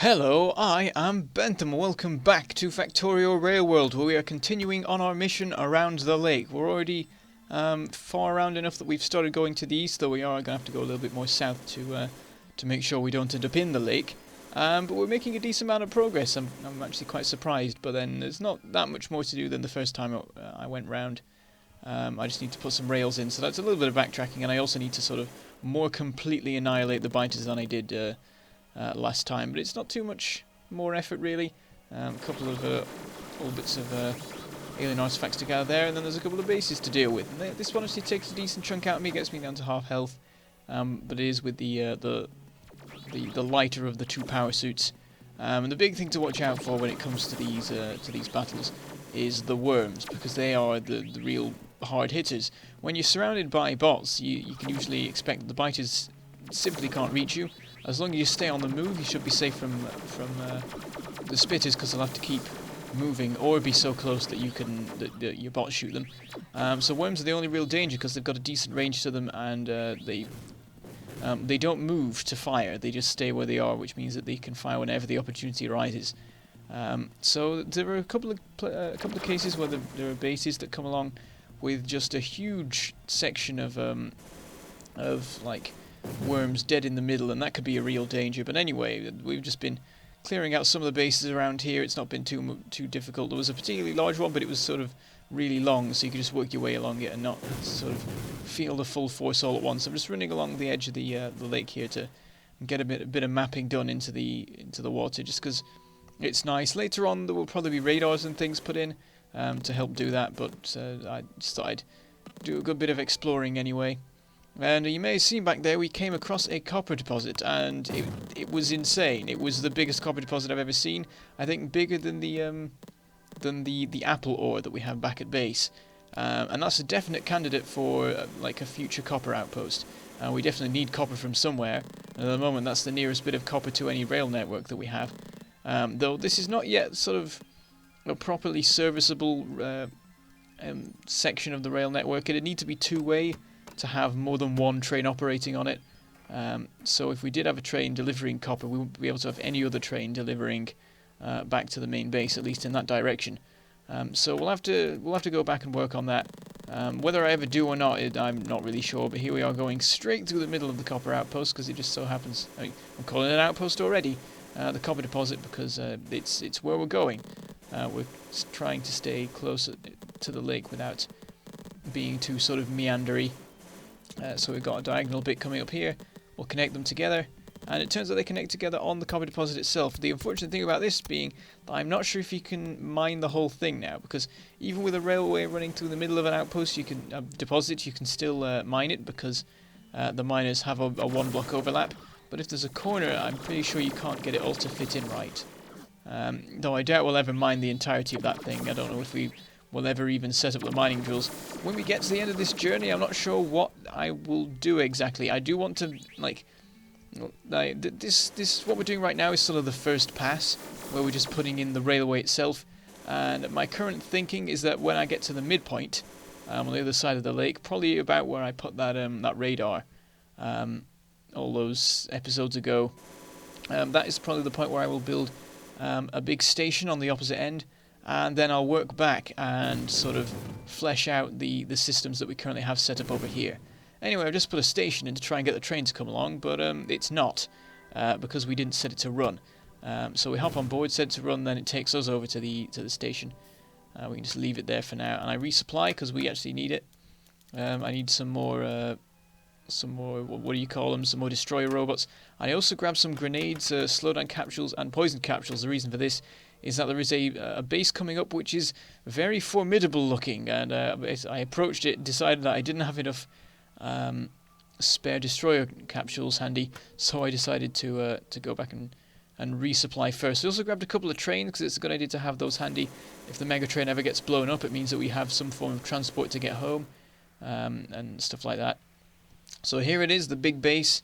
Hello, I am Bentham. Welcome back to Factorio Railworld, where we are continuing on our mission around the lake. We're already far around enough that we've started going to the east, though we are going to have to go a little bit more south to make sure we don't end up in the lake. But we're making a decent amount of progress. I'm actually quite surprised, but then there's not that much more to do than the first time I went round. I just need to put some rails in, so that's a little bit of backtracking, and I also need to sort of more completely annihilate the biters than I did last time, but it's not too much more effort really. A couple of little bits of alien artifacts to gather there, and then there's a couple of bases to deal with. And this one actually takes a decent chunk out of me, gets me down to half health, but it is with the lighter of the two power suits. And the big thing to watch out for when it comes to these battles is the worms, because they are the real hard hitters. When you're surrounded by bots, you can usually expect that the biters simply can't reach you. As long as you stay on the move, you should be safe from the spitters, because they'll have to keep moving or be so close that you can your bots shoot them. So worms are the only real danger because they've got a decent range to them, and they don't move to fire. They just stay where they are, which means that they can fire whenever the opportunity arises. So there are a couple of cases where there are bases that come along with just a huge section of like worms dead in the middle, and that could be a real danger. But anyway, we've just been clearing out some of the bases around here. It's not been too difficult. There was a particularly large one, but it was sort of really long, so you could just work your way along it and not sort of feel the full force all at once. I'm just running along the edge of the lake here to get a bit of mapping done into the water, just because it's nice. Later on, there will probably be radars and things put in to help do that, but I just thought I'd do a good bit of exploring anyway. And you may have seen back there, we came across a copper deposit, and it was insane. It was the biggest copper deposit I've ever seen. I think bigger than the apple ore that we have back at base. And that's a definite candidate for like a future copper outpost. We definitely need copper from somewhere, and at the moment that's the nearest bit of copper to any rail network that we have. Though this is not yet sort of a properly serviceable section of the rail network. It'd need to be two-way to have more than one train operating on it. So if we did have a train delivering copper, we wouldn't be able to have any other train delivering back to the main base, at least in that direction. So we'll have to go back and work on that. Whether I ever do or not, I'm not really sure. But here we are going straight through the middle of the copper outpost, because it just so happens. I mean, I'm calling it an outpost already. The copper deposit, because it's where we're going. We're trying to stay closer to the lake without being too sort of meandery. So we've got a diagonal bit coming up here. We'll connect them together, and it turns out they connect together on the copper deposit itself. The unfortunate thing about this being that I'm not sure if you can mine the whole thing now, because even with a railway running through the middle of an outpost, you can deposit, you can still mine it, because the miners have a one block overlap. But if there's a corner, I'm pretty sure you can't get it all to fit in right. Though I doubt we'll ever mine the entirety of that thing. I don't know if we will ever even set up the mining drills. When we get to the end of this journey, I'm not sure what I will do exactly. I do want to, like this what we're doing right now is sort of the first pass, where we're just putting in the railway itself. And my current thinking is that when I get to the midpoint, on the other side of the lake, probably about where I put that radar, all those episodes ago, that is probably the point where I will build a big station on the opposite end. And then I'll work back and sort of flesh out the systems that we currently have set up over here. Anyway, I've just put a station in to try and get the train to come along, but it's not, because we didn't set it to run. So we hop on board, set it to run, then it takes us over to the station. We can just leave it there for now, and I resupply because we actually need it. I need some more, what do you call them? Some more destroyer robots. I also grabbed some grenades, slowdown capsules, and poison capsules. The reason for this is that there is a base coming up which is very formidable looking, and I approached it, decided that I didn't have enough spare destroyer capsules handy, so I decided to go back and resupply first. I also grabbed a couple of trains, because it's a good idea to have those handy. If the megatrain ever gets blown up, it means that we have some form of transport to get home, and stuff like that. So here it is, the big base.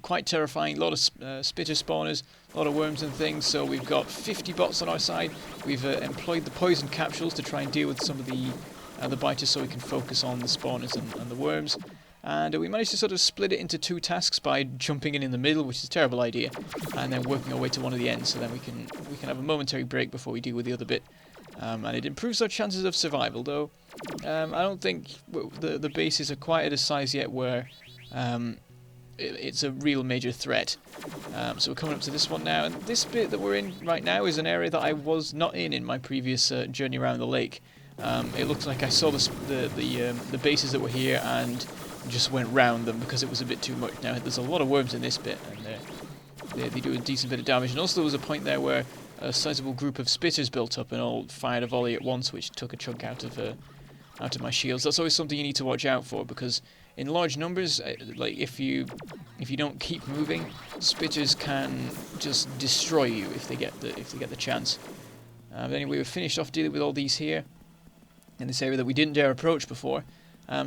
Quite terrifying, a lot of spitter spawners, a lot of worms and things. So we've got 50 bots on our side. We've employed the poison capsules to try and deal with some of the biters, so we can focus on the spawners and the worms. And we managed to sort of split it into 2 tasks by jumping in the middle, which is a terrible idea, and then working our way to one of the ends, so then we can have a momentary break before we deal with the other bit. And it improves our chances of survival, though I don't think the bases are quite at a size yet where it's a real major threat. So we're coming up to this one now, and this bit that we're in right now is an area that I was not in my previous journey around the lake. It looks like I saw the bases that were here and just went round them because it was a bit too much. Now there's a lot of worms in this bit, and they do a decent bit of damage. And also there was a point there where a sizable group of spitters built up and all fired a volley at once, which took a chunk out of my shields. That's always something you need to watch out for, because in large numbers, like if you don't keep moving, spitters can just destroy you if they get the chance. But anyway, we've finished off dealing with all these here in this area that we didn't dare approach before.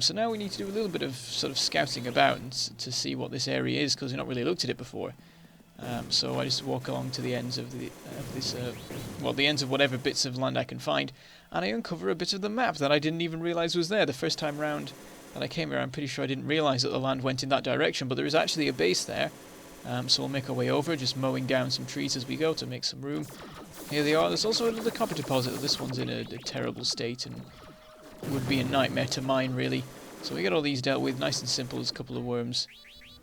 So now we need to do a little bit of sort of scouting about and to see what this area is, because we've not really looked at it before. So I just walk along to the ends of the ends of whatever bits of land I can find, and I uncover a bit of the map that I didn't even realise was there. The first time round that I came here, I'm pretty sure I didn't realise that the land went in that direction, but there is actually a base there. So we'll make our way over, just mowing down some trees as we go to make some room. Here they are. There's also another copper deposit. This one's in a terrible state and would be a nightmare to mine, really. So we get all these dealt with, nice and simple. There's a couple of worms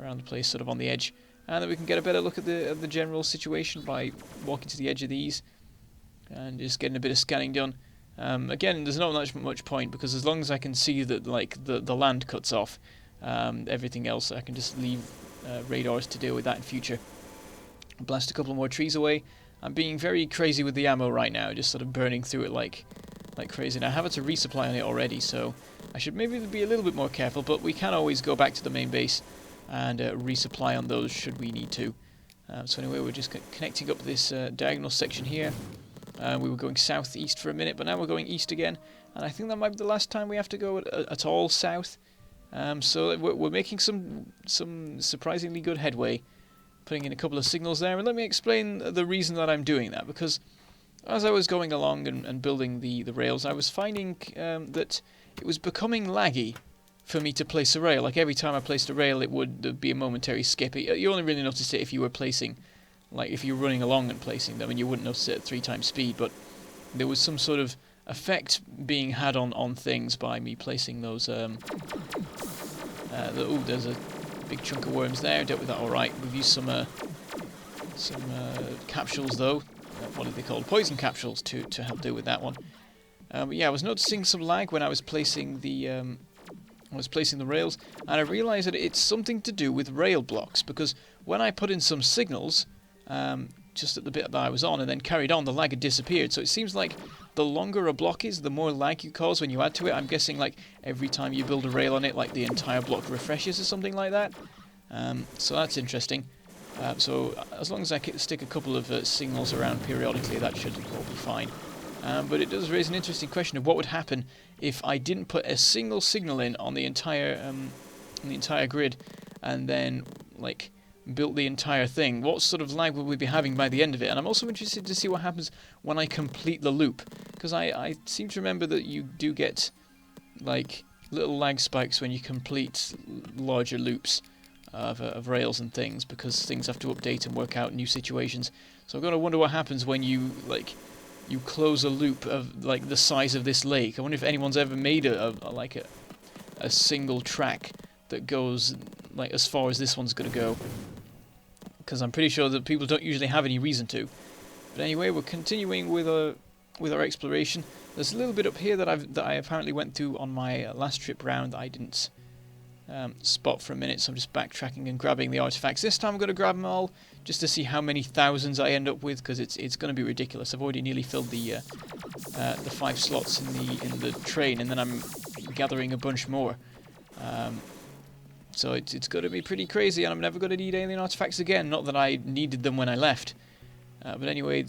around the place, sort of on the edge. And then we can get a better look at the general situation by walking to the edge of these and just getting a bit of scanning done. Again, there's not much point, because as long as I can see that the land cuts off, everything else I can just leave radars to deal with that in future. Blast a couple more trees away. I'm being very crazy with the ammo right now, just sort of burning through it like crazy. And I have had to resupply on it already, so I should maybe be a little bit more careful, but we can always go back to the main base and resupply on those should we need to. So anyway, we're just connecting up this diagonal section here. We were going southeast for a minute, but now we're going east again, and I think that might be the last time we have to go at all south. So we're making some surprisingly good headway, putting in a couple of signals there. And let me explain the reason that I'm doing that, because as I was going along and building the rails, I was finding that it was becoming laggy for me to place a rail. Like every time I placed a rail, there'd be a momentary skip. You only really noticed it if you were placing, like if you were running along and placing them, and you wouldn't notice it at 3 times speed, but there was some sort of effect being had on things by me placing those. There's a big chunk of worms there. Dealt with that all right. We've used some capsules though. What are they called? Poison capsules to help deal with that one. But yeah, I was noticing some lag when I was placing the rails, and I realised that it's something to do with rail blocks, because when I put in some signals just at the bit that I was on and then carried on, the lag had disappeared. So it seems like the longer a block is, the more lag you cause when you add to it. I'm guessing like every time you build a rail on it, like the entire block refreshes or something like that. So that's interesting. So as long as I stick a couple of signals around periodically, that should all be fine. But it does raise an interesting question of what would happen if I didn't put a single signal in on the entire grid, and then like built the entire thing. What sort of lag would we be having by the end of it? And I'm also interested to see what happens when I complete the loop, because I seem to remember that you do get like little lag spikes when you complete larger loops of rails and things, because things have to update and work out new situations. So I'm going to wonder what happens when you close a loop of like the size of this lake. I wonder if anyone's ever made a single track that goes like as far as this one's going to go, because I'm pretty sure that people don't usually have any reason to. But anyway, we're continuing with our exploration. There's a little bit up here that I apparently went through on my last trip round that I didn't spot for a minute, so I'm just backtracking and grabbing the artifacts. This time I'm going to grab them all just to see how many thousands I end up with, because it's going to be ridiculous. I've already nearly filled the 5 slots in the train, and then I'm gathering a bunch more. So it's going to be pretty crazy, and I'm never going to need alien artifacts again. Not that I needed them when I left. But anyway,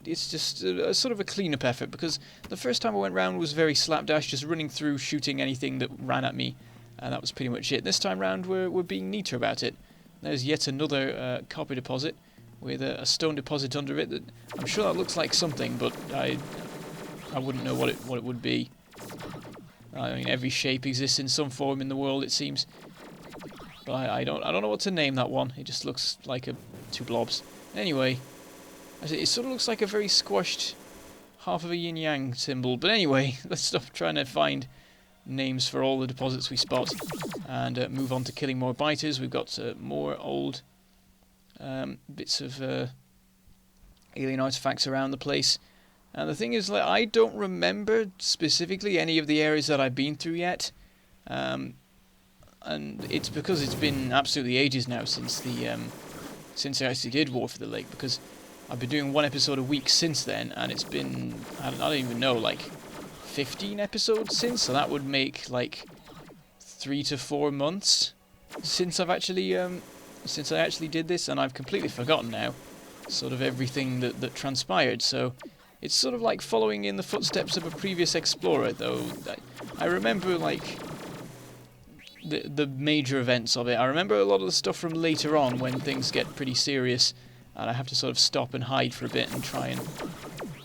it's just a sort of a clean-up effort, because the first time I went round was very slapdash, just running through, shooting anything that ran at me, and that was pretty much it. This time round, we're being neater about it. There's yet another copper deposit with a stone deposit under it. That I'm sure that looks like something, but I wouldn't know what it would be. I mean, every shape exists in some form in the world, it seems. But I don't know what to name that one. It just looks like two blobs. Anyway, it sort of looks like a very squashed half of a yin-yang symbol. But anyway, let's stop trying to find names for all the deposits we spot and move on to killing more biters. We've got more old bits of alien artifacts around the place. And the thing is, like, I don't remember specifically any of the areas that I've been through yet. And it's because it's been absolutely ages now since I actually did War for the Lake, because I've been doing one episode a week since then, and it's been, I don't even know, like 15 episodes since, so that would make like 3 to 4 months since I actually did this, and I've completely forgotten now sort of everything that transpired. So it's sort of like following in the footsteps of a previous explorer, though. I remember like the major events of it. I remember a lot of the stuff from later on when things get pretty serious and I have to sort of stop and hide for a bit and try and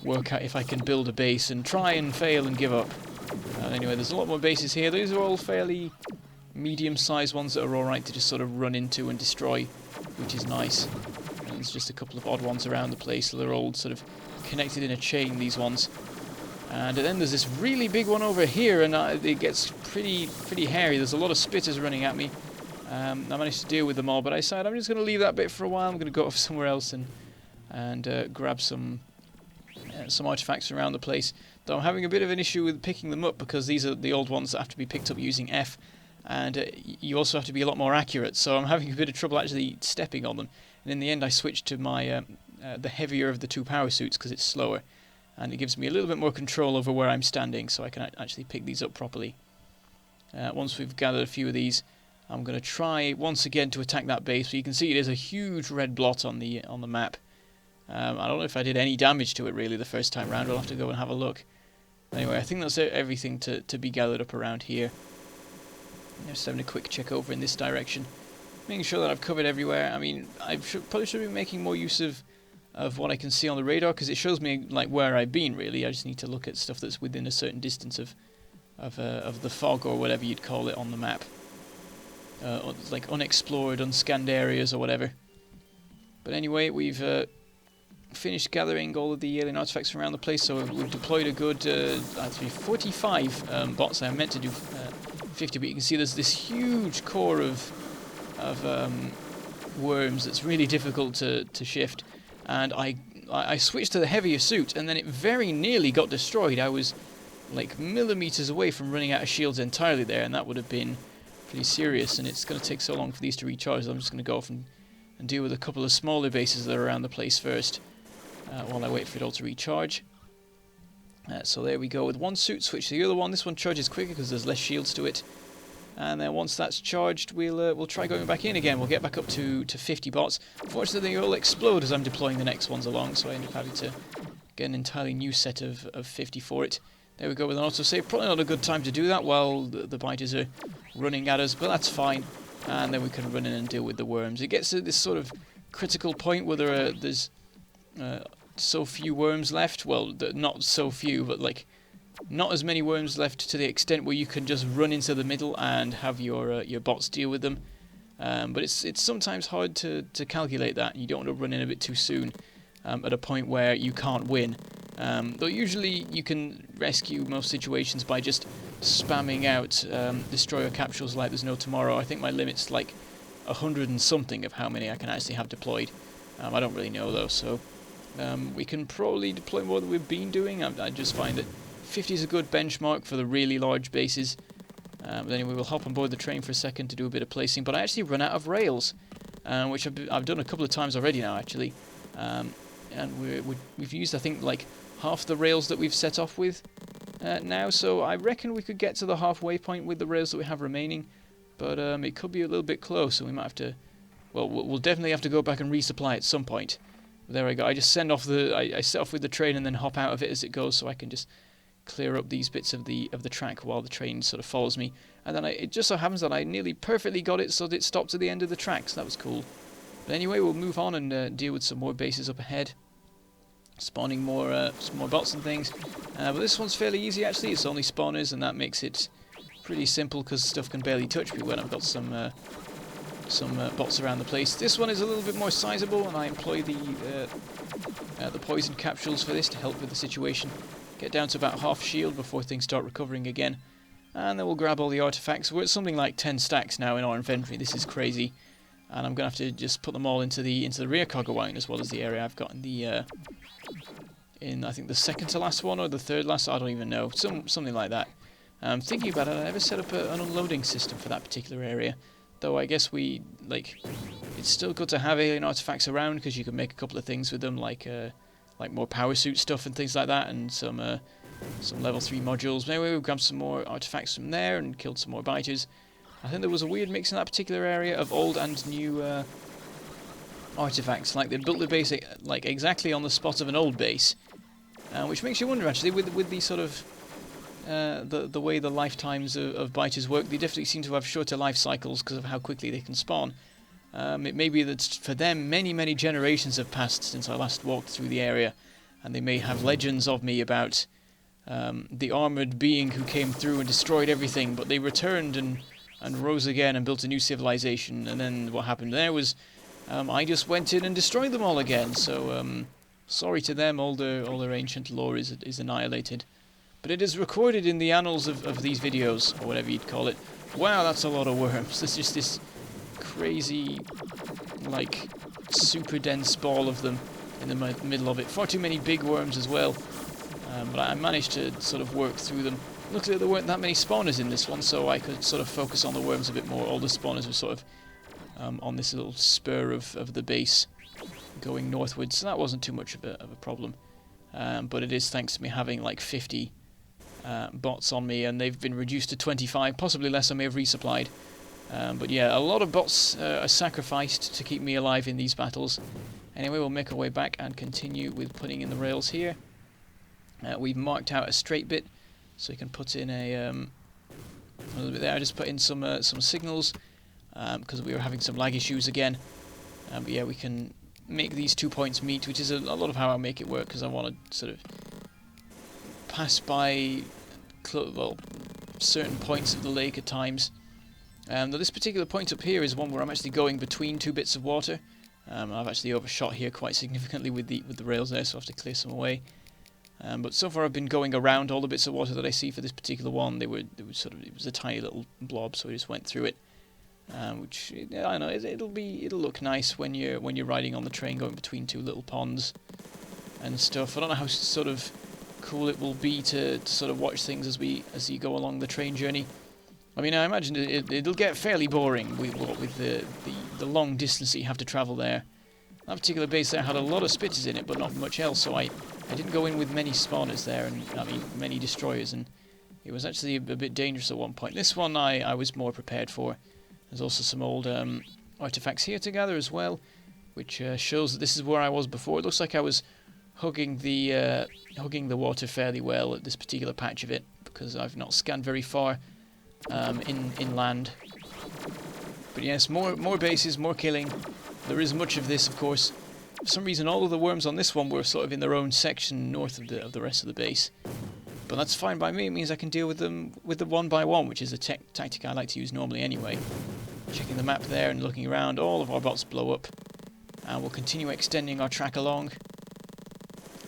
work out if I can build a base and try and fail and give up. Anyway, there's a lot more bases here. These are all fairly medium-sized ones that are alright to just sort of run into and destroy, which is nice. And there's just a couple of odd ones around the place, so they're all sort of connected in a chain, these ones. And then there's this really big one over here, and it gets pretty hairy. There's a lot of spitters running at me. I managed to deal with them all, but I decided I'm just going to leave that bit for a while. I'm going to go off somewhere else and grab some artifacts around the place. Though I'm having a bit of an issue with picking them up, because these are the old ones that have to be picked up using F, and you also have to be a lot more accurate. So I'm having a bit of trouble actually stepping on them. And in the end, I switched to my the heavier of the two power suits because it's slower. And it gives me a little bit more control over where I'm standing, so I can actually pick these up properly. Once we've gathered a few of these, I'm going to try once again to attack that base. But you can see it is a huge red blot on the map. I don't know if I did any damage to it really the first time round. We'll have to go and have a look. Anyway, I think that's everything to be gathered up around here. Just having a quick check over in this direction, making sure that I've covered everywhere. I mean, probably should be making more use of what I can see on the radar, because it shows me like where I've been really. I just need to look at stuff that's within a certain distance of the fog or whatever you'd call it on the map, like unexplored, unscanned areas or whatever. But anyway, we've finished gathering all of the alien artifacts around the place, so we've deployed a good actually 45 bots. I meant to do 50, but you can see there's this huge core of worms that's really difficult to shift. And I switched to the heavier suit, and then it very nearly got destroyed. I was like millimeters away from running out of shields entirely there, and that would have been pretty serious. And it's going to take so long for these to recharge, so I'm just going to go off and deal with a couple of smaller bases that are around the place first, while I wait for it all to recharge. So there we go. With one suit, switch to the other one. This one charges quicker because there's less shields to it. And then once that's charged, we'll try going back in again. We'll get back up to 50 bots. Unfortunately, they all explode as I'm deploying the next ones along, so I end up having to get an entirely new set of 50 for it. There we go with an autosave. Probably not a good time to do that while the biters are running at us, but that's fine. And then we can run in and deal with the worms. It gets to this sort of critical point where there's so few worms left. Well, not so few, but like not as many worms left to the extent where you can just run into the middle and have your bots deal with them. But it's sometimes hard to calculate that. You don't want to run in a bit too soon at a point where you can't win. Though usually you can rescue most situations by just spamming out destroyer capsules like there's no tomorrow. I think my limit's like 100 and something of how many I can actually have deployed. I don't really know though, so we can probably deploy more than we've been doing. I just find that 50 is a good benchmark for the really large bases. But anyway, we'll hop on board the train for a second to do a bit of placing. But I actually run out of rails, which I've done a couple of times already now, actually. And we've used, I think, like half the rails that we've set off with now. So I reckon we could get to the halfway point with the rails that we have remaining. But it could be a little bit close, so we might have to... Well, we'll definitely have to go back and resupply at some point. There we go. I just send off I set off with the train and then hop out of it as it goes, so I can just clear up these bits of the track while the train sort of follows me. And then it just so happens that I nearly perfectly got it so that it stopped at the end of the track, so that was cool. But anyway, we'll move on and deal with some more bases up ahead, spawning some more bots and things. But this one's fairly easy actually. It's only spawners, and that makes it pretty simple because stuff can barely touch me when I've got some bots around the place. This one is a little bit more sizable, and I employ the poison capsules for this to help with the situation. Get down to about half shield before things start recovering again. And then we'll grab all the artifacts. We're at something like 10 stacks now in our inventory. This is crazy. And I'm going to have to just put them all into the rear cargo wagon, as well as the area I've got in the I think the second to last one or the third last, I don't even know. Something like that. Thinking about it, I never set up an unloading system for that particular area. Though I guess it's still good to have alien artifacts around, because you can make a couple of things with them, like more power suit stuff and things like that, and some level 3 modules. Maybe we'll grab some more artifacts from there and killed some more biters. I think there was a weird mix in that particular area of old and new artifacts. Like they built the base exactly on the spot of an old base, which makes you wonder actually with the sort of the way the lifetimes of biters work. They definitely seem to have shorter life cycles because of how quickly they can spawn. It may be that for them many generations have passed since I last walked through the area, and they may have legends of me about the armoured being who came through and destroyed everything, but they returned and rose again and built a new civilization. And then what happened there was I just went in and destroyed them all again. So sorry to them, all their ancient lore is annihilated. But it is recorded in the annals of these videos, or whatever you'd call it. Wow, that's a lot of worms. There's just this crazy, like, super dense ball of them in the middle of it. Far too many big worms as well. But I managed to sort of work through them. Luckily there weren't that many spawners in this one, so I could sort of focus on the worms a bit more. All the spawners were sort of on this little spur of the base going northwards, so that wasn't too much of a problem. But it is thanks to me having like 50 bots on me, and they've been reduced to 25, possibly less. I may have resupplied. But yeah, a lot of bots are sacrificed to keep me alive in these battles. Anyway, we'll make our way back and continue with putting in the rails here. We've marked out a straight bit, so you can put in a little bit there. I just put in some signals because we were having some lag issues again. But yeah, we can make these 2 points meet, which is a lot of how I make it work, because I want to sort of pass by certain points of the lake at times. Now this particular point up here is one where I'm actually going between two bits of water. I've actually overshot here quite significantly with the rails there, so I have to clear some away. But so far I've been going around all the bits of water that I see for this particular one. It was a tiny little blob, so I just went through it. Which I don't know, it'll look nice when you're riding on the train going between two little ponds and stuff. I don't know how sort of cool it will be to sort of watch things as you go along the train journey. I mean, I imagine it'll get fairly boring with the long distance that you have to travel there. That particular base there had a lot of spitters in it, but not much else, so I didn't go in with many spawners there, and I mean many destroyers, and it was actually a bit dangerous at one point. This one I was more prepared for. There's also some old artifacts here to gather as well, which shows that this is where I was before. It looks like I was hugging the water fairly well at this particular patch of it, because I've not scanned very far inland. But yes, more bases, more killing. There is much of this, of course. For some reason, all of the worms on this one were sort of in their own section north of the rest of the base. But that's fine by me. It means I can deal with them with the one by one, which is a tactic I like to use normally anyway. Checking the map there and looking around, all of our bots blow up. And we'll continue extending our track along.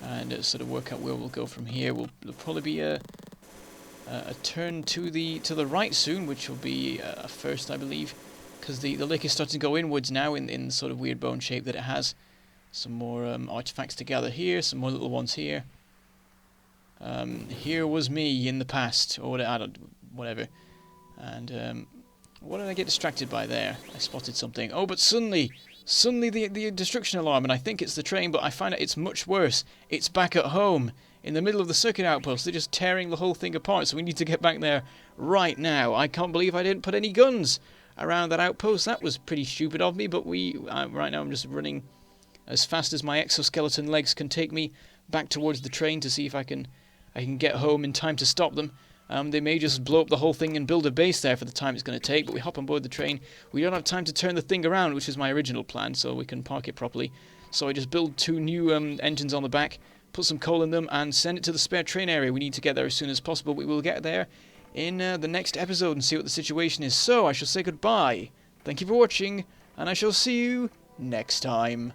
And sort of work out where we'll go from here. There'll probably be a turn to the right soon, which will be a first, I believe. Because the lake is starting to go inwards now in the sort of weird bone shape that it has. Some more artifacts to gather here, some more little ones here. Here was me in the past, or whatever. And what did I get distracted by there? I spotted something. Oh, but suddenly the destruction alarm, and I think it's the train, but I find out it's much worse. It's back at home, in the middle of the circuit outpost. They're just tearing the whole thing apart, so we need to get back there right now. I can't believe I didn't put any guns around that outpost. That was pretty stupid of me, but right now I'm just running as fast as my exoskeleton legs can take me back towards the train to see if I can get home in time to stop them. They may just blow up the whole thing and build a base there for the time it's going to take, but we hop on board the train. We don't have time to turn the thing around, which is my original plan, so we can park it properly. So I just build two new engines on the back, put some coal in them, and send it to the spare train area. We need to get there as soon as possible. We will get there in the next episode and see what the situation is. So I shall say goodbye Thank you for watching, and I shall see you next time.